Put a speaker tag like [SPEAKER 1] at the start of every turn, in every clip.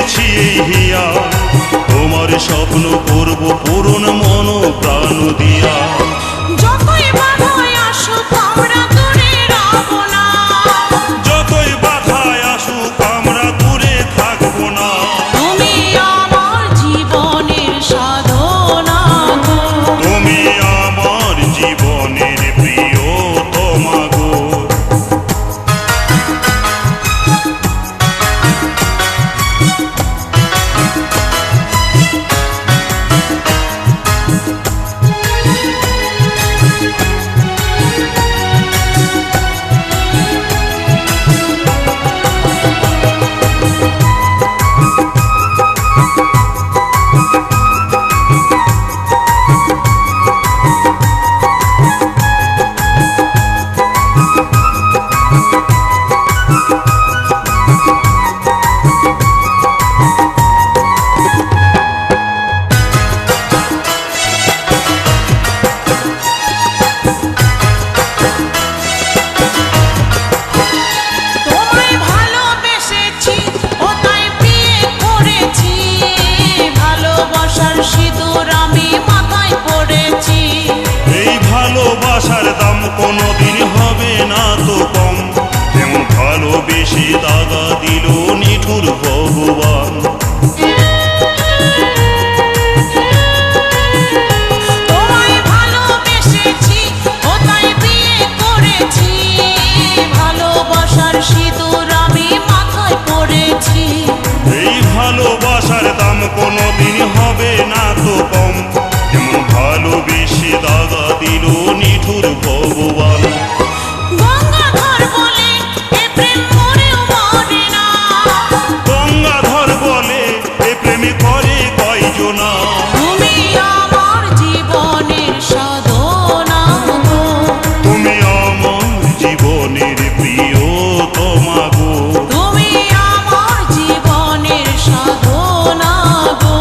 [SPEAKER 1] করেছি এই হিয়া, তোমার স্বপ্ন করব পূরণ মন প্রাণ দিয়া।
[SPEAKER 2] যতই বাধায় আসুক আমরা দূরে রব না,
[SPEAKER 1] যতই বাধায় আসুক আমরা দূরে থাকবো না।
[SPEAKER 2] তুমি আমার জীবনের সাধনা গো,
[SPEAKER 1] তুমি আমার জীবনের প্রিয়তমা গো।
[SPEAKER 2] তোমায় ভালোবেসেছি ও তাই বিয়ে করেছি, ভালোবাসার সিঁদুর আমি মাথায় পড়েছি।
[SPEAKER 1] এই ভালোবাসার দাম কোনোদিন হবে না তো কম, এমন ভালোবেসে দাগা দিল নিঠুর ভগবান।
[SPEAKER 2] তোমায় ভালোবেসেছি ও তাই বিয়ে করেছি, ভালোবাসার সিঁদুর আমি মাথায় পড়েছি।
[SPEAKER 1] এই ভালোবাসার দাম কোনোদিন হবে না তো কম, এমন ভালোবেসে দাগা দিল নিঠুর ভগবান।
[SPEAKER 2] গঙ্গাধর বলে এ প্রেম মরেও মরে না,
[SPEAKER 1] গঙ্গাধর বলে এ প্রেমে করে কয়জনা।
[SPEAKER 2] তুমি আমার জীবনের সাধনা গো,
[SPEAKER 1] তুমি আমার জীবনের প্রিয়তমা গো।
[SPEAKER 2] তুমি আমার জীবনের সাধনা গো,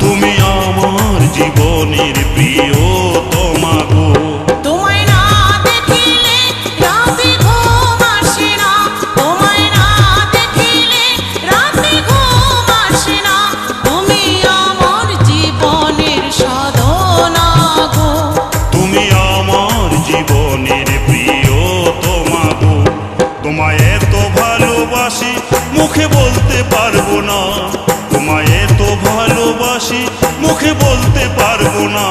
[SPEAKER 1] তুমি আমার জীবনের প্রিয়তমা গো।
[SPEAKER 2] তোমায় না দেখিলে রাতে ঘুম আসে না, তোমায় না দেখিলে রাতে ঘুম আসে না, তুমি আমার জীবনের সাধনা গো,
[SPEAKER 1] তুমি আমার জীবনের প্রিয়তমা গো। তোমায় এত ভালোবাসি মুখে বলতে পারবো না, তোমায় এত ভালোবাসি মুখে বলতে পারবো না।